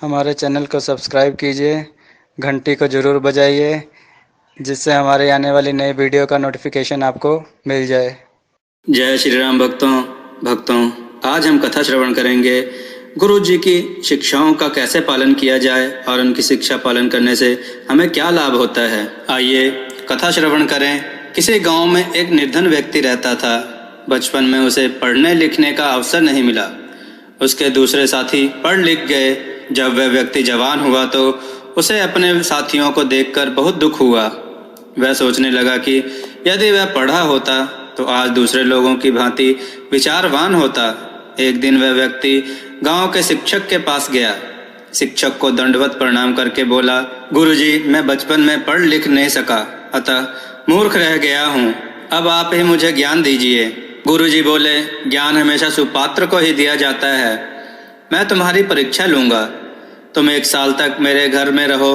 हमारे चैनल को सब्सक्राइब कीजिए, घंटी को ज़रूर बजाइए, जिससे हमारे आने वाली नई वीडियो का नोटिफिकेशन आपको मिल जाए। जय श्री राम भक्तों आज हम कथा श्रवण करेंगे गुरु जी की शिक्षाओं का कैसे पालन किया जाए और उनकी शिक्षा पालन करने से हमें क्या लाभ होता है। आइए कथा श्रवण करें। किसी गांव में एक निर्धन व्यक्ति रहता था। बचपन में उसे पढ़ने लिखने का अवसर नहीं मिला। उसके दूसरे साथी पढ़ लिख गए। जब वह व्यक्ति जवान हुआ तो उसे अपने साथियों को देखकर बहुत दुख हुआ। वह सोचने लगा कि यदि वह पढ़ा होता तो आज दूसरे लोगों की भांति विचारवान होता। एक दिन वह व्यक्ति गांव के शिक्षक के पास गया। शिक्षक को दंडवत प्रणाम करके बोला, गुरुजी, मैं बचपन में पढ़ लिख नहीं सका, अतः मूर्ख रह गया हूँ। अब आप ही मुझे ज्ञान दीजिए। गुरुजी बोले, ज्ञान हमेशा सुपात्र को ही दिया जाता है। मैं तुम्हारी परीक्षा लूंगा। तुम 1 साल तक मेरे घर में रहो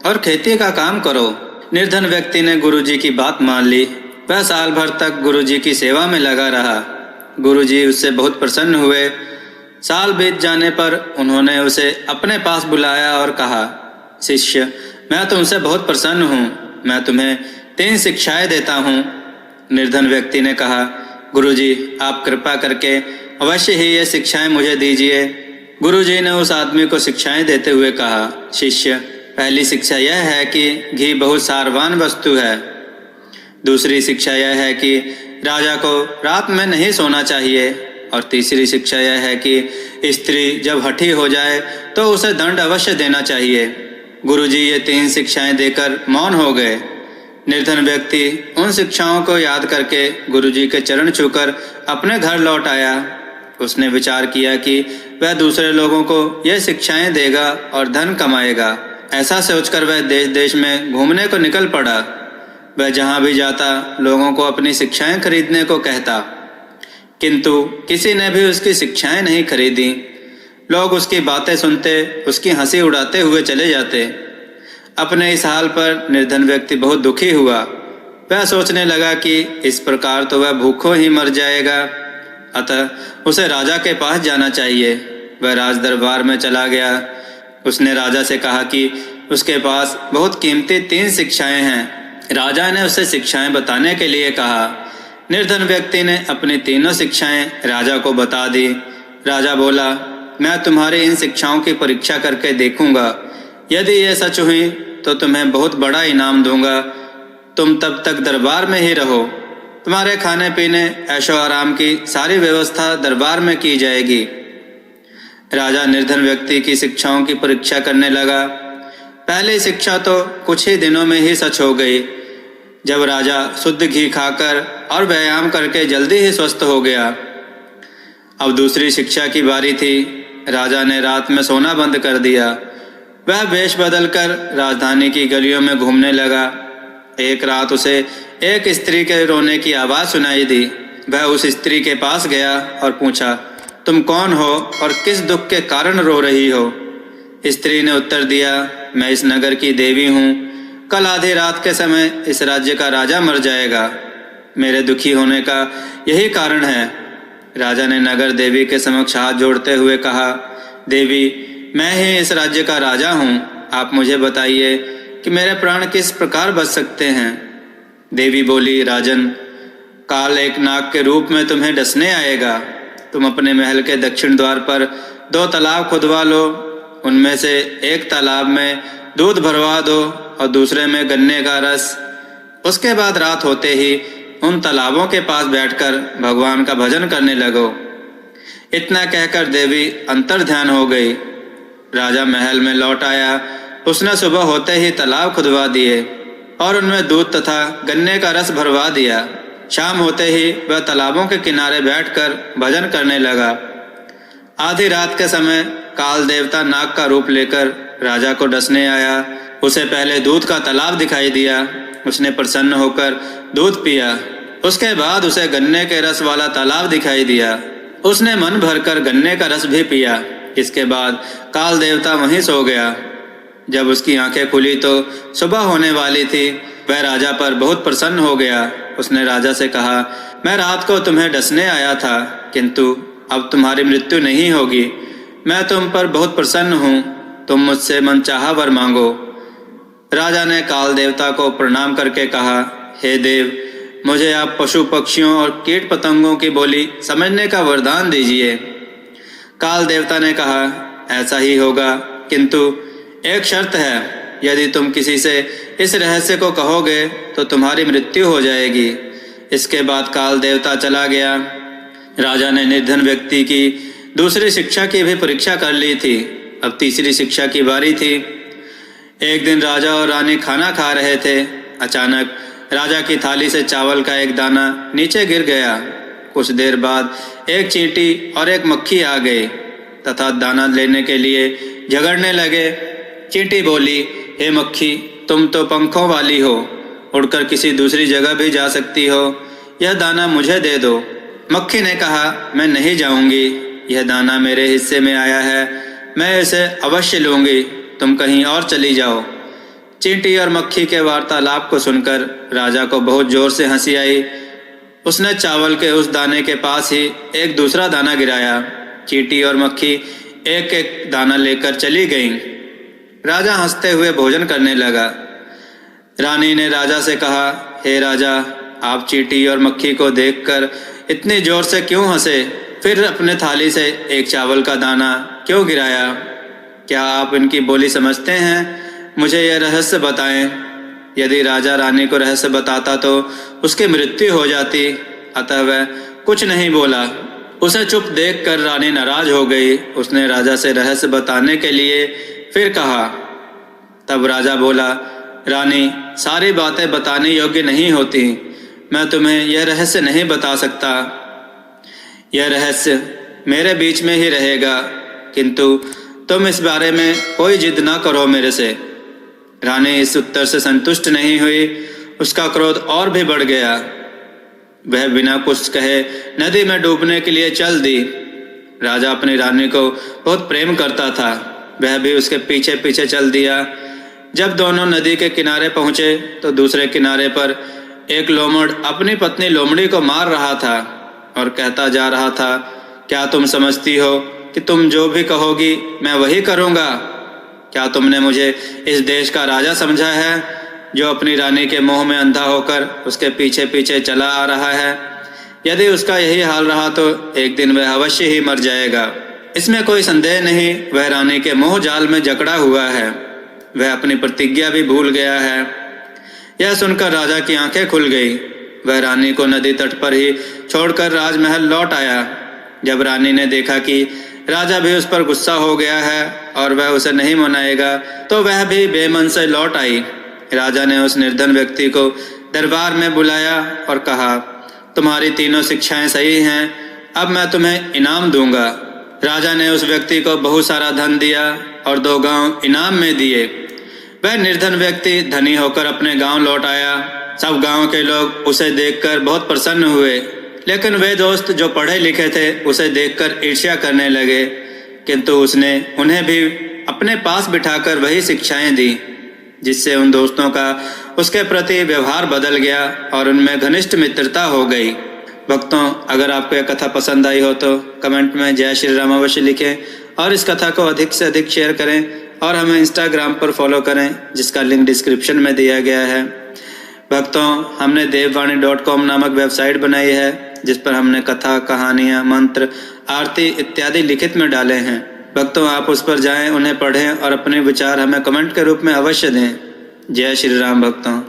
और खेती का काम करो। निर्धन व्यक्ति ने गुरुजी की बात मान ली। वह साल भर तक गुरुजी की सेवा में लगा रहा। गुरुजी उससे बहुत प्रसन्न हुए। साल बीत जाने पर उन्होंने उसे अपने पास बुलाया और कहा, शिष्य, मैं तुमसे बहुत प्रसन्न हूँ। मैं तुम्हें 3 शिक्षाएं देता हूँ। निर्धन व्यक्ति ने कहा, गुरुजी, आप कृपा करके अवश्य ही ये शिक्षाएं मुझे दीजिए। गुरुजी ने उस आदमी को शिक्षाएं देते हुए कहा, शिष्य, पहली शिक्षा यह है कि घी बहुत सारवान वस्तु है। दूसरी शिक्षा यह है कि राजा को रात में नहीं सोना चाहिए। और तीसरी शिक्षा यह है कि स्त्री जब हठी हो जाए तो उसे दंड अवश्य देना चाहिए। गुरुजी ये 3 शिक्षाएं देकर मौन हो गए। निर्धन व्यक्ति उन शिक्षाओं को याद करके गुरुजी के चरण छूकर अपने घर लौट आया। उसने विचार किया कि वह दूसरे लोगों को यह शिक्षाएं देगा और धन कमाएगा। ऐसा सोचकर वह देश देश में घूमने को निकल पड़ा। वह जहाँ भी जाता लोगों को अपनी शिक्षाएं खरीदने को कहता, किंतु किसी ने भी उसकी शिक्षाएं नहीं खरीदी। लोग उसकी बातें सुनते, उसकी हंसी उड़ाते हुए चले जाते। अपने इस हाल पर निर्धन व्यक्ति बहुत दुखी हुआ। वह सोचने लगा कि इस प्रकार तो वह भूखों ही मर जाएगा, अतः उसे राजा के पास जाना चाहिए। वह राज दरबार में चला गया। उसने राजा से कहा कि उसके पास बहुत कीमती 3 शिक्षाएं हैं। राजा ने उसे शिक्षाएं बताने के लिए कहा। निर्धन व्यक्ति ने अपनी तीनों शिक्षाएं राजा को बता दी। राजा बोला, मैं तुम्हारी इन शिक्षाओं की परीक्षा करके देखूंगा। यदि ये सच हुई तो तुम्हें बहुत बड़ा इनाम दूंगा। तुम तब तक दरबार में ही रहो। तुम्हारे खाने पीने ऐशो आराम की सारी व्यवस्था दरबार में की जाएगी। राजा निर्धन व्यक्ति की शिक्षाओं की परीक्षा करने लगा। पहली शिक्षा तो कुछ ही दिनों में ही सच हो गई, जब राजा शुद्ध घी खाकर और व्यायाम करके जल्दी ही स्वस्थ हो गया। अब दूसरी शिक्षा की बारी थी। राजा ने रात में सोना बंद कर दिया। वह वेश बदलकर राजधानी की गलियों में घूमने लगा। एक रात उसे एक स्त्री के रोने की आवाज़ सुनाई दी। वह उस स्त्री के पास गया और पूछा, तुम कौन हो और किस दुख के कारण रो रही हो? स्त्री ने उत्तर दिया, मैं इस नगर की देवी हूँ। कल आधी रात के समय इस राज्य का राजा मर जाएगा। मेरे दुखी होने का यही कारण है। राजा ने नगर देवी के समक्ष हाथ जोड़ते हुए कहा, देवी, मैं ही इस राज्य का राजा हूँ। आप मुझे बताइए कि मेरे प्राण किस प्रकार बच सकते हैं। देवी बोली, राजन, काल एक नाग के रूप में तुम्हें डसने आएगा। तुम अपने महल के दक्षिण द्वार पर 2 तालाब खुदवा लो। उनमें से एक तालाब में दूध भरवा दो और दूसरे में गन्ने का रस। उसके बाद रात होते ही उन तालाबों के पास बैठकर भगवान का भजन करने लगो। इतना कहकर देवी अंतर्ध्यान हो गई। राजा महल में लौट आया। उसने सुबह होते ही तालाब खुदवा दिए और उनमें दूध तथा गन्ने का रस भरवा दिया। शाम होते ही वह तालाबों के किनारे बैठकर भजन करने लगा। आधी रात के समय काल देवता नाग का रूप लेकर राजा को डसने आया। उसे पहले दूध का तालाब दिखाई दिया। उसने प्रसन्न होकर दूध पिया। उसके बाद उसे गन्ने के रस वाला तालाब दिखाई दिया। उसने मन भरकर गन्ने का रस भी पिया। इसके बाद काल देवता वहीं सो गया। जब उसकी आंखें खुली तो सुबह होने वाली थी। वह राजा पर बहुत प्रसन्न हो गया। उसने राजा से कहा, मैं रात को तुम्हें डसने आया था, किंतु अब तुम्हारी मृत्यु नहीं होगी। मैं तुम पर बहुत प्रसन्न हूँ। तुम मुझसे मनचाहा वर मांगो। राजा ने काल देवता को प्रणाम करके कहा, हे देव, मुझे आप पशु पक्षियों और कीट पतंगों की बोली समझने का वरदान दीजिए। काल देवता ने कहा, ऐसा ही होगा, किंतु एक शर्त है, यदि तुम किसी से इस रहस्य को कहोगे तो तुम्हारी मृत्यु हो जाएगी। इसके बाद काल देवता चला गया। राजा ने निर्धन व्यक्ति की दूसरी शिक्षा की भी परीक्षा कर ली थी। अब तीसरी शिक्षा की बारी थी। एक दिन राजा और रानी खाना खा रहे थे। अचानक राजा की थाली से चावल का एक दाना नीचे गिर गया। कुछ देर बाद एक चींटी और एक मक्खी आ गई तथा दाना लेने के लिए झगड़ने लगे। चींटी बोली, हे मक्खी, तुम तो पंखों वाली हो, उड़कर किसी दूसरी जगह भी जा सकती हो, यह दाना मुझे दे दो। मक्खी ने कहा, मैं नहीं जाऊंगी, यह दाना मेरे हिस्से में आया है, मैं इसे अवश्य लूंगी, तुम कहीं और चली जाओ। चींटी और मक्खी के वार्तालाप को सुनकर राजा को बहुत जोर से हंसी आई। उसने चावल के उस दाने के पास ही एक दूसरा दाना गिराया। चींटी और मक्खी एक एक दाना लेकर चली गईं। राजा हंसते हुए भोजन करने लगा। रानी ने राजा से कहा, हे राजा, आप चींटी और मक्खी को देखकर इतनी जोर से क्यों हंसे? फिर अपने थाली से एक चावल का दाना क्यों गिराया? क्या आप इनकी बोली समझते हैं? मुझे यह रहस्य बताएं। यदि राजा रानी को रहस्य बताता तो उसकी मृत्यु हो जाती, अतः वह कुछ नहीं बोला। उसे चुप देखकर रानी नाराज हो गई। उसने राजा से रहस्य बताने के लिए फिर कहा। तब राजा बोला, रानी, सारी बातें बताने योग्य नहीं होती, मैं तुम्हें यह रहस्य नहीं बता सकता। यह रहस्य मेरे बीच में ही रहेगा, किंतु तुम इस बारे में कोई जिद ना करो मेरे से। रानी इस उत्तर से संतुष्ट नहीं हुई। उसका क्रोध और भी बढ़ गया। वह बिना कुछ कहे नदी में डूबने के लिए चल दी। राजा अपनी रानी को बहुत प्रेम करता था। वह भी उसके पीछे पीछे चल दिया। जब दोनों नदी के किनारे पहुंचे तो दूसरे किनारे पर एक लोमड़ अपनी पत्नी लोमड़ी को मार रहा था और कहता जा रहा था, क्या तुम समझती हो कि तुम जो भी कहोगी मैं वही करूँगा? क्या तुमने मुझे इस देश का राजा समझा है, जो अपनी रानी के मोह में अंधा होकर उसके पीछे पीछे चला आ रहा है? यदि उसका यही हाल रहा तो एक दिन वह अवश्य ही मर जाएगा। इसमें कोई संदेह नहीं, वह रानी के मोह जाल में जकड़ा हुआ है। वह अपनी प्रतिज्ञा भी भूल गया है। यह सुनकर राजा की आंखें खुल गई। वह रानी को नदी तट पर ही छोड़कर राजमहल लौट आया। जब रानी ने देखा कि राजा भी उस पर गुस्सा हो गया है और वह उसे नहीं मनाएगा, तो वह भी बेमन से लौट आई। राजा ने उस निर्धन व्यक्ति को दरबार में बुलाया और कहा, तुम्हारी तीनों शिक्षाएं सही हैं, अब मैं तुम्हें इनाम दूंगा। राजा ने उस व्यक्ति को बहुत सारा धन दिया और 2 गांव इनाम में दिए। वह निर्धन व्यक्ति धनी होकर अपने गांव लौट आया। सब गांव के लोग उसे देखकर बहुत प्रसन्न हुए, लेकिन वे दोस्त जो पढ़े लिखे थे उसे देखकर ईर्ष्या करने लगे, किंतु उसने उन्हें भी अपने पास बिठाकर वही शिक्षाएं दी, जिससे उन दोस्तों का उसके प्रति व्यवहार बदल गया और उनमें घनिष्ठ मित्रता हो गई। भक्तों, अगर आपको यह कथा पसंद आई हो तो कमेंट में जय श्री राम अवश्य लिखें और इस कथा को अधिक से अधिक शेयर करें और हमें इंस्टाग्राम पर फॉलो करें, जिसका लिंक डिस्क्रिप्शन में दिया गया है। भक्तों, हमने devvani.com नामक वेबसाइट बनाई है, जिस पर हमने कथा, कहानियाँ, मंत्र, आरती इत्यादि लिखित में डाले हैं। भक्तों, आप उस पर जाएं, उन्हें पढ़ें और अपने विचार हमें कमेंट के रूप में अवश्य दें। जय श्री राम भक्तों।